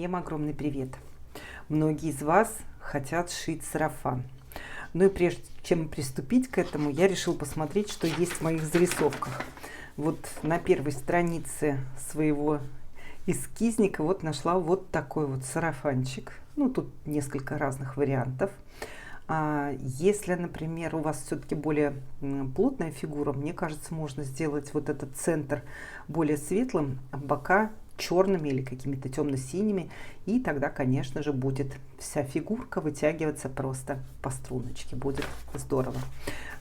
Всем огромный привет! Многие из вас хотят шить сарафан. Ну и прежде чем приступить к этому, я решил посмотреть, что есть в моих зарисовках. Вот на первой странице своего эскизника вот нашла вот такой вот сарафанчик. Ну, тут несколько разных вариантов. Если, например, у вас все-таки более плотная фигура, мне кажется, можно сделать вот этот центр более светлым, а бока черными или какими-то темно-синими, и тогда, конечно же, будет вся фигурка вытягиваться просто по струночке. Будет здорово.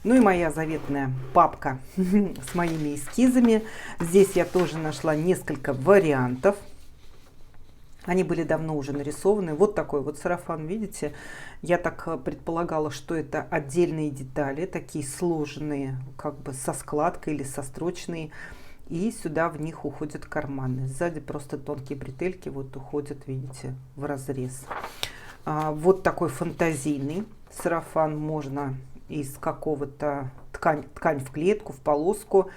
Ну и моя заветная папка с моими эскизами. Здесь я тоже нашла несколько вариантов. Они были давно уже нарисованы. Вот такой вот сарафан, видите? Я так предполагала, что это отдельные детали, такие сложенные, как бы со складкой или сострочные. И сюда в них уходят карманы. Сзади просто тонкие бретельки вот уходят, видите, в разрез. Вот такой фантазийный сарафан. Можно из какого-то ткань в клетку, в полоску.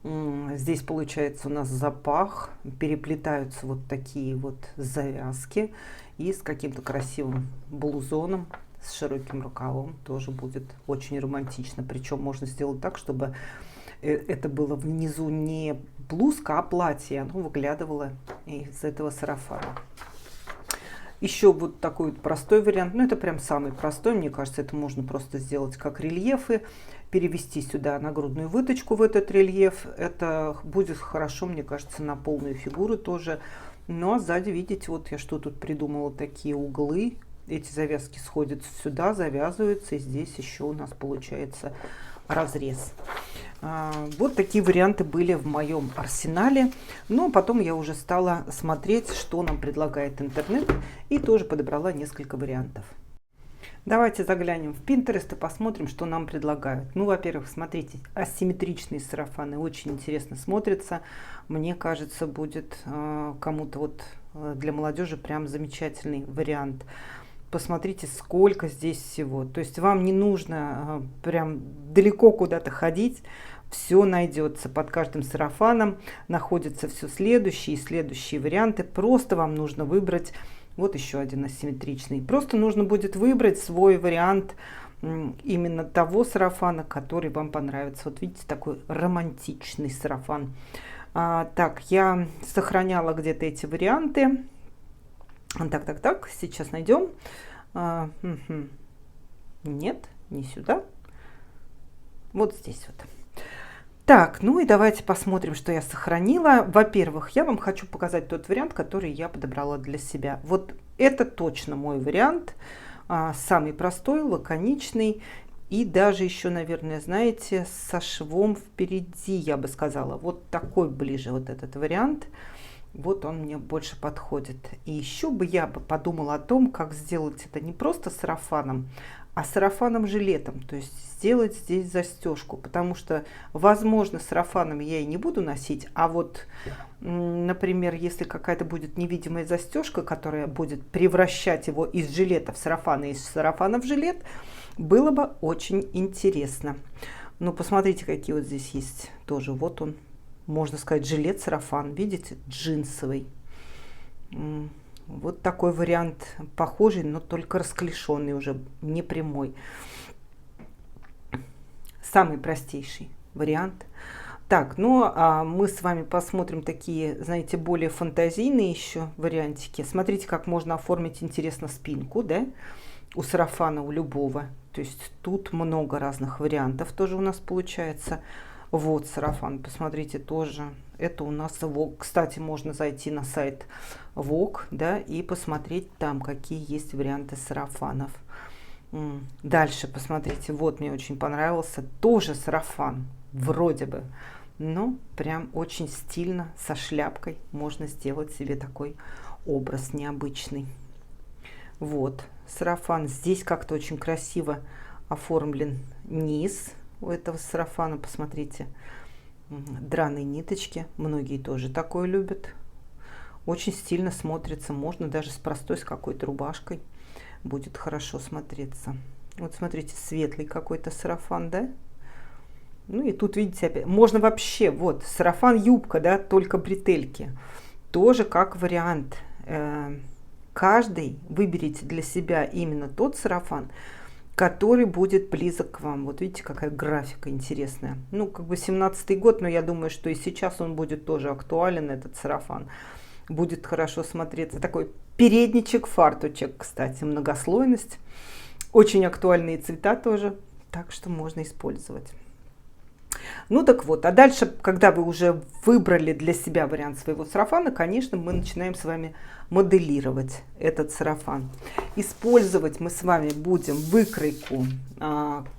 Здесь получается у нас запах, переплетаются вот такие вот завязки, и с каким-то красивым блузоном с широким рукавом тоже будет очень романтично. Причем можно сделать так, чтобы это было внизу не блузка, а платье, оно выглядывало из этого сарафана. Еще вот такой вот простой вариант, ну это прям самый простой, мне кажется, это можно просто сделать как рельефы, перевести сюда нагрудную выточку в этот рельеф. Это будет хорошо, мне кажется, на полную фигуру тоже. Ну а сзади, видите, вот я что тут придумала, такие углы. Эти завязки сходятся сюда, завязываются, и здесь еще у нас получается разрез. Вот такие варианты были в моем арсенале. Но потом я уже стала смотреть, что нам предлагает интернет, и тоже подобрала несколько вариантов. Давайте заглянем в Pinterest и посмотрим, что нам предлагают. Ну, во-первых, смотрите, асимметричные сарафаны очень интересно смотрятся. Мне кажется, будет кому-то вот для молодежи прям замечательный вариант. Посмотрите, сколько здесь всего. То есть вам не нужно прям далеко куда-то ходить. Все найдется под каждым сарафаном. Находятся все следующие и следующие варианты. Просто вам нужно выбрать. Вот еще один асимметричный. Просто нужно будет выбрать свой вариант именно того сарафана, который вам понравится. Вот видите, такой романтичный сарафан. Так, я сохраняла где-то эти варианты. Так, сейчас найдем. Нет, не сюда. Вот здесь вот. Так, ну и давайте посмотрим, что я сохранила. Во-первых, я вам хочу показать тот вариант, который я подобрала для себя. Вот это точно мой вариант. Самый простой, лаконичный. И даже еще, наверное, знаете, со швом впереди, я бы сказала. Вот такой ближе вот этот вариант. Вот он мне больше подходит. И еще бы я подумала о том, как сделать это не просто сарафаном, а сарафаном-жилетом. То есть сделать здесь застежку. Потому что, возможно, сарафаном я и не буду носить. А вот, например, если какая-то будет невидимая застежка, которая будет превращать его из жилета в сарафан и из сарафана в жилет, было бы очень интересно. Ну, посмотрите, какие вот здесь есть тоже. Вот он. Можно сказать, жилет-сарафан, видите, джинсовый. Вот такой вариант похожий, но только расклешенный уже, не прямой. Самый простейший вариант. Так, ну а мы с вами посмотрим такие, знаете, более фантазийные еще вариантики. Смотрите, как можно оформить интересно спинку, да, у сарафана, у любого. То есть тут много разных вариантов тоже у нас получается. Вот сарафан, посмотрите, тоже. Это у нас Vogue. Кстати, можно зайти на сайт Vogue, да, и посмотреть там, какие есть варианты сарафанов. Дальше, посмотрите, вот мне очень понравился. Тоже сарафан, вроде бы. Но прям очень стильно, со шляпкой. Можно сделать себе такой образ необычный. Вот сарафан. Здесь как-то очень красиво оформлен низ у этого сарафана, посмотрите, драные ниточки, многие тоже такое любят, очень стильно смотрится, можно даже с простой, с какой-то рубашкой, будет хорошо смотреться. Вот смотрите, светлый какой-то сарафан, да, ну и тут видите опять, можно вообще, вот, сарафан-юбка, да, только бретельки, тоже как вариант, каждый выберите для себя именно тот сарафан, который будет близок к вам. Вот видите, какая графика интересная. Ну, как бы 17-й год, но я думаю, что и сейчас он будет тоже актуален, этот сарафан. Будет хорошо смотреться. Такой передничек, фартучек, кстати, многослойность. Очень актуальные цвета тоже, так что можно использовать. Ну так вот, а дальше, когда вы уже выбрали для себя вариант своего сарафана, конечно, мы начинаем с вами моделировать этот сарафан. Использовать мы с вами будем выкройку,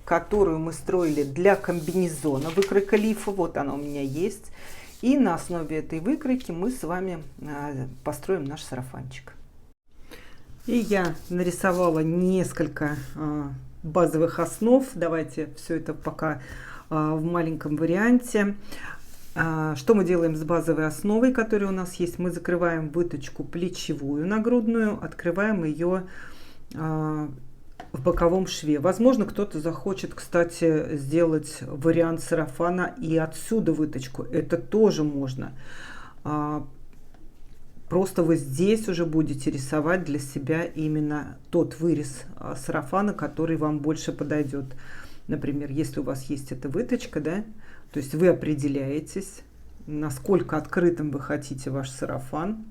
которую мы строили для комбинезона, выкройка лифа, вот она у меня есть. И на основе этой выкройки мы с вами построим наш сарафанчик. И я нарисовала несколько базовых основ. Давайте все это пока в маленьком варианте. Что мы делаем с базовой основой, которая у нас есть? Мы закрываем выточку плечевую нагрудную, открываем ее в боковом шве. Возможно, кто-то захочет, кстати, сделать вариант сарафана и отсюда выточку. Это тоже можно. Просто вы здесь уже будете рисовать для себя именно тот вырез сарафана, который вам больше подойдет. Например, если у вас есть эта выточка, да, то есть вы определяетесь, насколько открытым вы хотите ваш сарафан,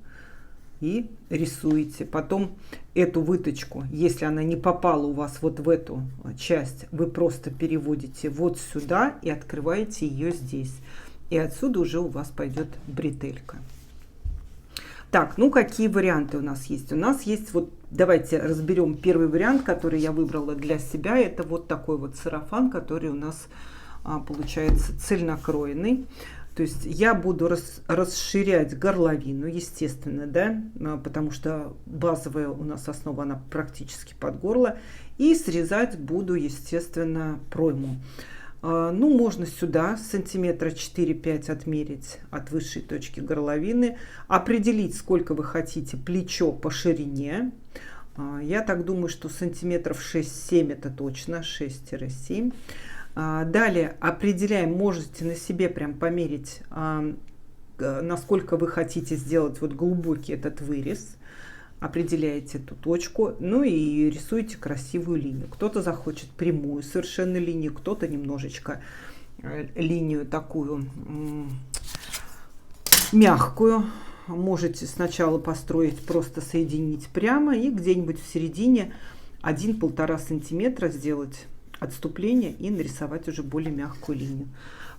и рисуете. Потом эту выточку, если она не попала у вас вот в эту часть, вы просто переводите вот сюда и открываете ее здесь. И отсюда уже у вас пойдет бретелька. Так, ну какие варианты у нас есть? У нас есть вот, давайте разберем первый вариант, который я выбрала для себя. Это вот такой вот сарафан, который у нас получается цельнокроенный. То есть я буду расширять горловину, естественно, да, потому что базовая у нас основа, она практически под горло. И срезать буду, естественно, пройму. Ну, можно сюда сантиметра 4-5 отмерить от высшей точки горловины, определить, сколько вы хотите плечо по ширине. Я так думаю, что сантиметров 6-7 это точно, 6-7. Далее определяем, можете на себе прям померить, насколько вы хотите сделать вот глубокий этот вырез. Определяете эту точку, ну и рисуете красивую линию. Кто-то захочет прямую совершенно линию, кто-то немножечко линию такую мягкую. Можете сначала построить, просто соединить прямо и где-нибудь в середине 1-1,5 сантиметра сделать отступление и нарисовать уже более мягкую линию.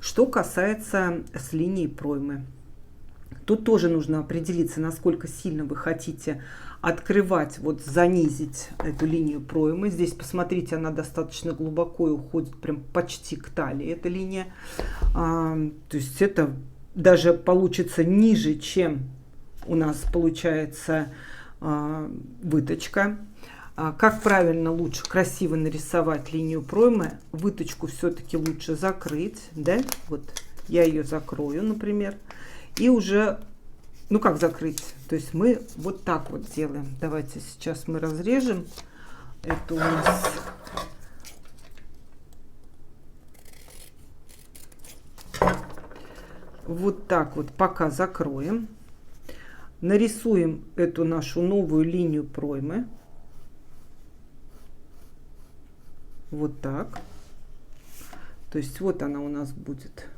Что касается с линией проймы, тут тоже нужно определиться, насколько сильно вы хотите открывать, вот занизить эту линию проймы. Здесь, посмотрите, она достаточно глубоко и уходит прям почти к талии, эта линия. То есть это даже получится ниже, чем у нас получается выточка. Как правильно лучше красиво нарисовать линию проймы? Выточку все-таки лучше закрыть, да? Вот я ее закрою, например, и уже, ну как закрыть? То есть мы вот так вот делаем. Давайте сейчас мы разрежем. Это у нас вот так вот пока закроем. Нарисуем эту нашу новую линию проймы. Вот так. То есть вот она у нас будет.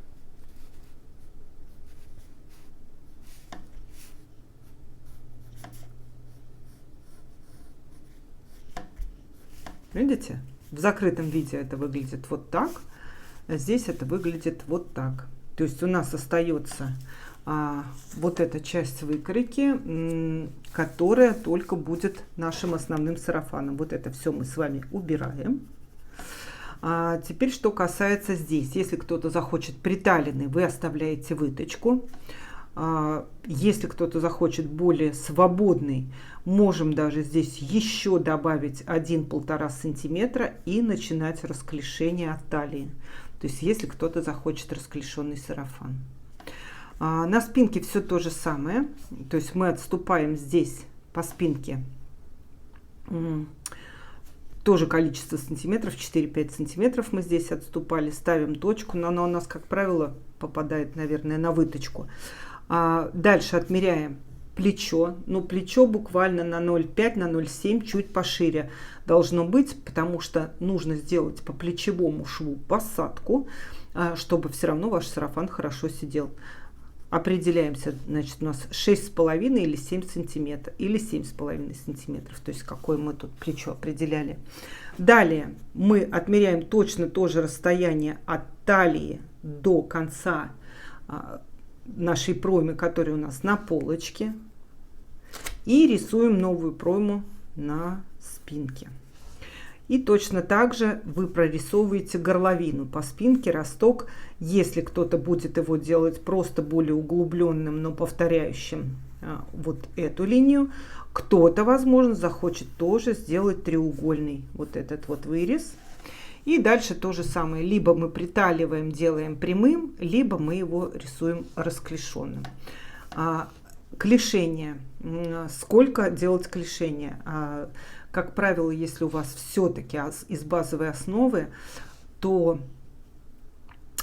Видите? В закрытом виде это выглядит вот так. А здесь это выглядит вот так. То есть у нас остается вот эта часть выкройки, которая только будет нашим основным сарафаном. Вот это все мы с вами убираем. Теперь, что касается здесь. Если кто-то захочет приталенный, вы оставляете выточку. Если кто-то захочет более свободный, можем даже здесь еще добавить 1-1,5 сантиметра и начинать расклешение от талии. То есть, если кто-то захочет расклешенный сарафан. На спинке все то же самое. То есть, мы отступаем здесь по спинке тоже количество сантиметров, 4-5 сантиметров мы здесь отступали, ставим точку, но она у нас, как правило, попадает, наверное, на выточку. Дальше отмеряем плечо, но плечо буквально на 0,5, на 0,7 чуть пошире должно быть, потому что нужно сделать по плечевому шву посадку, чтобы все равно ваш сарафан хорошо сидел. Определяемся, значит, у нас 6,5 или 7 сантиметров, или 7,5 сантиметров, то есть какое мы тут плечо определяли. Далее мы отмеряем точно то же расстояние от талии до конца нашей проймы, которая у нас на полочке, и рисуем новую пройму на спинке. И точно так же вы прорисовываете горловину по спинке, росток. Если кто-то будет его делать просто более углубленным, но повторяющим вот эту линию, кто-то, возможно, захочет тоже сделать треугольный вот этот вот вырез. И дальше то же самое. Либо мы приталиваем, делаем прямым, либо мы его рисуем расклешенным. Клешение. Сколько делать клешение? Как правило, если у вас все-таки из базовой основы, то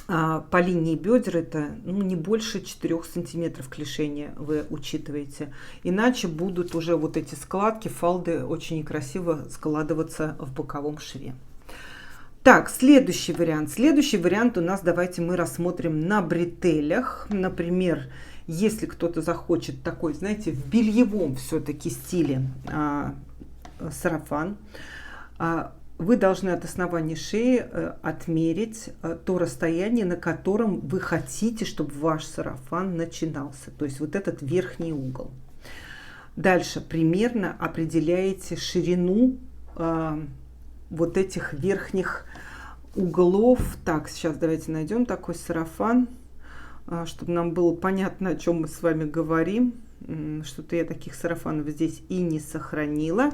по линии бедер это не больше 4 сантиметров клешения вы учитываете. Иначе будут уже вот эти складки, фалды очень некрасиво складываться в боковом шве. Так, следующий вариант. Следующий вариант у нас, давайте мы рассмотрим на бретелях. Например, если кто-то захочет такой, знаете, в бельевом все-таки стиле сарафан, вы должны от основания шеи отмерить то расстояние, на котором вы хотите, чтобы ваш сарафан начинался. То есть вот этот верхний угол. Дальше примерно определяете ширину вот этих верхних углов. Так, сейчас давайте найдем такой сарафан, чтобы нам было понятно, о чем мы с вами говорим. Что-то я таких сарафанов здесь и не сохранила.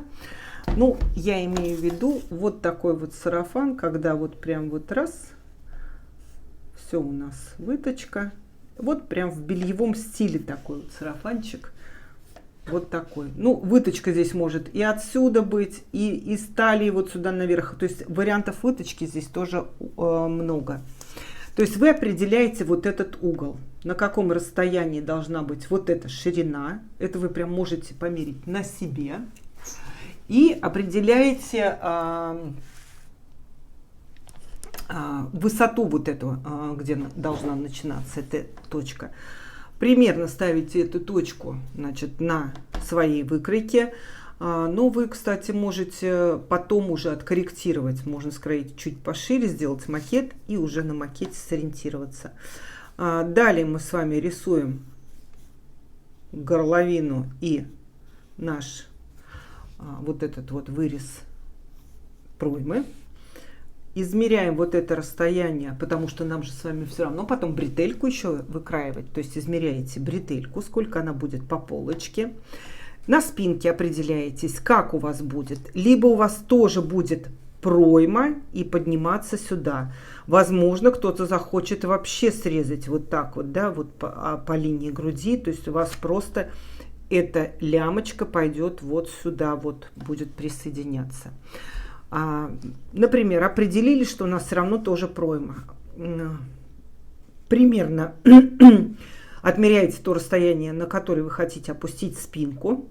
Ну, я имею в виду вот такой вот сарафан, когда вот прям вот раз, все у нас выточка. Вот прям в бельевом стиле такой вот сарафанчик. Вот такой. Ну, выточка здесь может и отсюда быть, и из талии вот сюда наверх. То есть вариантов выточки здесь тоже много. То есть вы определяете вот этот угол, на каком расстоянии должна быть вот эта ширина. Это вы прям можете померить на себе. И определяете высоту вот этого, где должна начинаться эта точка. Примерно ставите эту точку, значит, на своей выкройке. Но вы, кстати, можете потом уже откорректировать. Можно скроить чуть пошире, сделать макет и уже на макете сориентироваться. Далее мы с вами рисуем горловину и наш вот этот вот вырез проймы. Измеряем вот это расстояние, потому что нам же с вами все равно потом бретельку еще выкраивать. То есть измеряете бретельку, сколько она будет по полочке. На спинке определяетесь, как у вас будет. Либо у вас тоже будет пройма и подниматься сюда. Возможно, кто-то захочет вообще срезать вот так вот, да, вот по линии груди. То есть у вас просто эта лямочка пойдет вот сюда, вот будет присоединяться. Например, определили, что у нас все равно тоже пройма. Примерно отмеряете то расстояние, на которое вы хотите опустить спинку.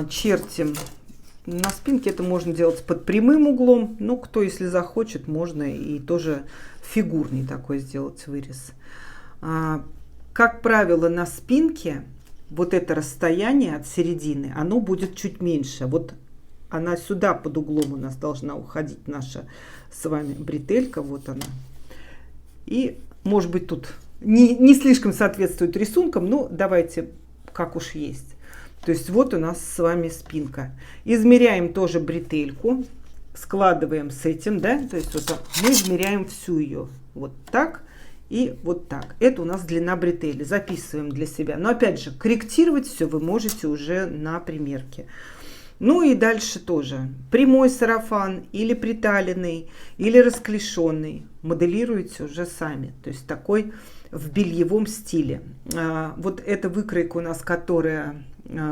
Чертим на спинке. Это можно делать под прямым углом. Но кто, если захочет, можно и тоже фигурный такой сделать вырез. Как правило, на спинке вот это расстояние от середины, оно будет чуть меньше. Вот она сюда под углом у нас должна уходить, наша с вами бретелька. Вот она. И, может быть, тут не слишком соответствует рисункам, но давайте как уж есть. То есть вот у нас с вами спинка. Измеряем тоже бретельку. Складываем с этим, да. То есть вот мы измеряем всю ее. Вот так и вот так. Это у нас длина бретели. Записываем для себя. Но опять же, корректировать все вы можете уже на примерке. Ну и дальше тоже. Прямой сарафан или приталенный, или расклешенный. Моделируете уже сами. То есть такой в бельевом стиле. Вот эта выкройка у нас, которая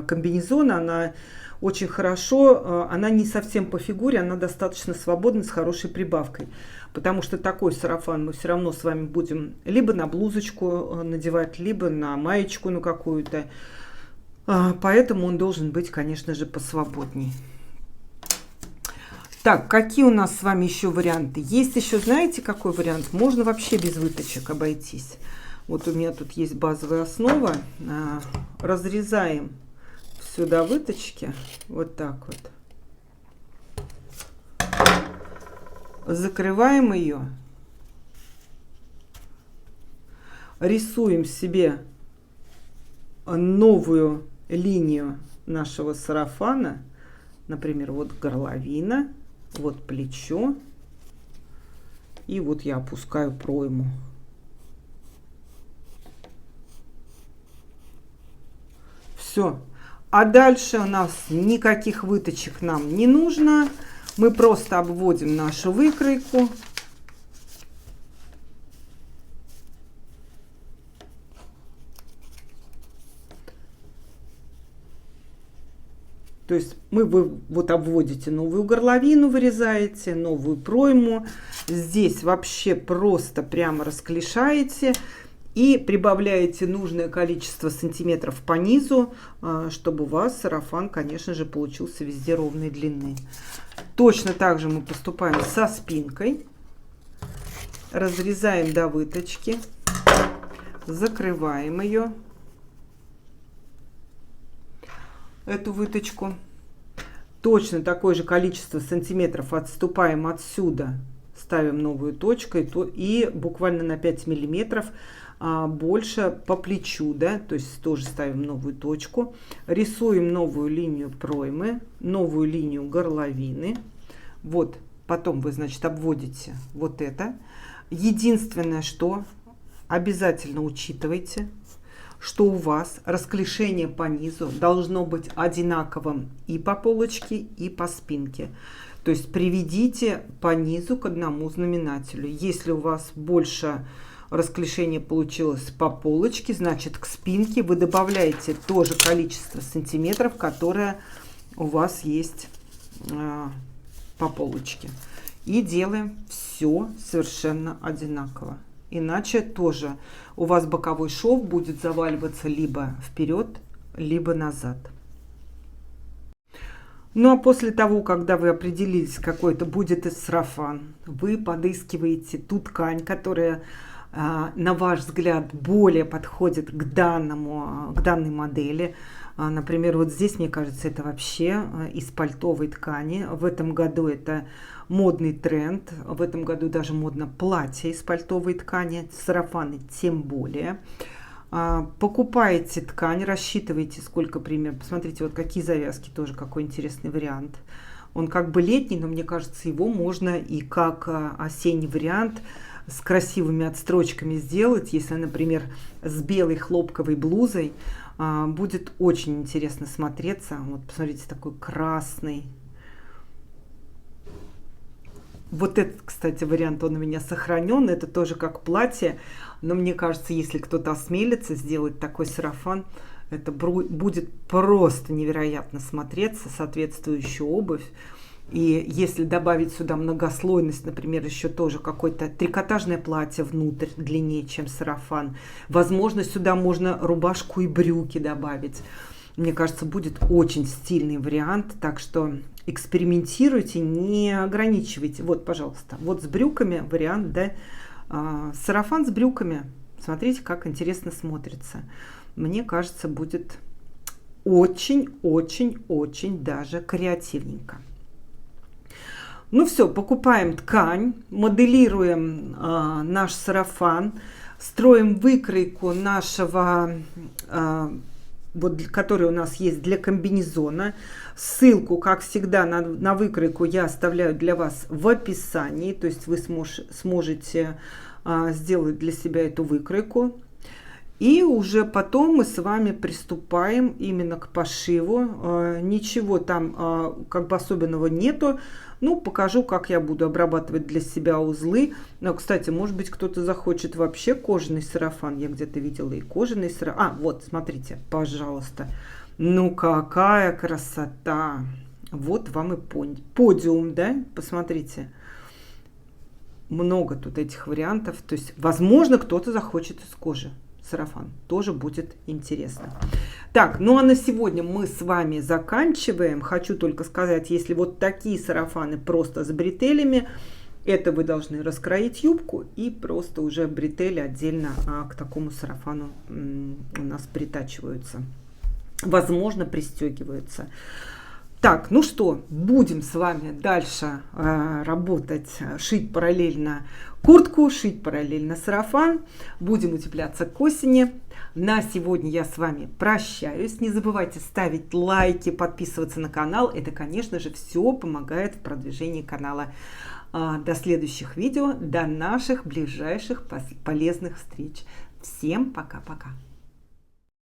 комбинезона, она очень хорошо, она не совсем по фигуре, она достаточно свободна, с хорошей прибавкой. Потому что такой сарафан мы все равно с вами будем либо на блузочку надевать, либо на маечку на какую-то. Поэтому он должен быть, конечно же, посвободней. Так, какие у нас с вами еще варианты? Есть еще, знаете, какой вариант? Можно вообще без выточек обойтись. Вот у меня тут есть базовая основа. Разрезаем сюда выточки. Вот так вот. Закрываем ее. Рисуем себе новую линию нашего сарафана. Например, вот горловина, вот плечо. И вот я опускаю пройму. Все. А дальше у нас никаких выточек нам не нужно. Мы просто обводим нашу выкройку. То есть вы вот обводите новую горловину, вырезаете, новую пройму. Здесь вообще просто прямо расклешаете и прибавляете нужное количество сантиметров по низу, чтобы у вас сарафан, конечно же, получился везде ровной длины. Точно так же мы поступаем со спинкой. Разрезаем до выточки, закрываем ее, эту выточку. Точно такое же количество сантиметров отступаем отсюда, ставим новую точку и буквально на 5 миллиметров больше по плечу, да, то есть тоже ставим новую точку, рисуем новую линию проймы, новую линию горловины. Вот, потом вы, значит, обводите вот это. Единственное, что обязательно учитывайте, что у вас расклешение по низу должно быть одинаковым и по полочке, и по спинке. То есть приведите по низу к одному знаменателю. Если у вас больше расклешение получилось по полочке, значит к спинке вы добавляете то же количество сантиметров, которое у вас есть по полочке. И делаем все совершенно одинаково. Иначе тоже у вас боковой шов будет заваливаться либо вперед, либо назад. Ну а после того, когда вы определились, какой это будет сарафан, вы подыскиваете ту ткань, которая, на ваш взгляд, более подходит к данной модели. Например, вот здесь, мне кажется, это вообще из пальтовой ткани. В этом году это модный тренд. В этом году даже модно платье из пальтовой ткани. Сарафаны тем более. Покупаете ткань, рассчитываете, сколько примерно. Посмотрите, вот какие завязки, тоже какой интересный вариант. Он как бы летний, но мне кажется, его можно и как осенний вариант с красивыми отстрочками сделать. Если, например, с белой хлопковой блузой, будет очень интересно смотреться. Вот посмотрите, такой красный. Вот этот, кстати, вариант, он у меня сохранен. Это тоже как платье. Но мне кажется, если кто-то осмелится сделать такой сарафан, это будет просто невероятно смотреться, соответствующая обувь. И если добавить сюда многослойность, например, еще тоже какое-то трикотажное платье внутрь, длиннее, чем сарафан. Возможно, сюда можно рубашку и брюки добавить. Мне кажется, будет очень стильный вариант. Так что экспериментируйте, не ограничивайте. Вот, пожалуйста, вот с брюками вариант, да, сарафан с брюками. Смотрите, как интересно смотрится. Мне кажется, будет очень-очень-очень даже креативненько. Ну все, покупаем ткань, моделируем наш сарафан, строим выкройку нашего, вот, который у нас есть для комбинезона. Ссылку, как всегда, на выкройку я оставляю для вас в описании, то есть вы сможете сделать для себя эту выкройку. И уже потом мы с вами приступаем именно к пошиву. Ничего там как бы особенного нету. Ну, покажу, как я буду обрабатывать для себя узлы. Но, кстати, может быть, кто-то захочет вообще кожаный сарафан. Я где-то видела и кожаный сарафан. Вот, смотрите, пожалуйста. Ну какая красота! Вот вам и подиум, да? Посмотрите. Много тут этих вариантов. То есть, возможно, кто-то захочет из кожи сарафан. Тоже будет интересно. Так, ну а на сегодня мы с вами заканчиваем. Хочу только сказать, если вот такие сарафаны просто с бретелями, это вы должны раскроить юбку и просто уже бретели отдельно к такому сарафану у нас притачиваются. Возможно, пристегиваются. Так, ну что, будем с вами дальше работать, шить параллельно куртку, шить параллельно сарафан. Будем утепляться к осени. На сегодня я с вами прощаюсь. Не забывайте ставить лайки, подписываться на канал. Это, конечно же, все помогает в продвижении канала. До следующих видео, до наших ближайших полезных встреч. Всем пока-пока.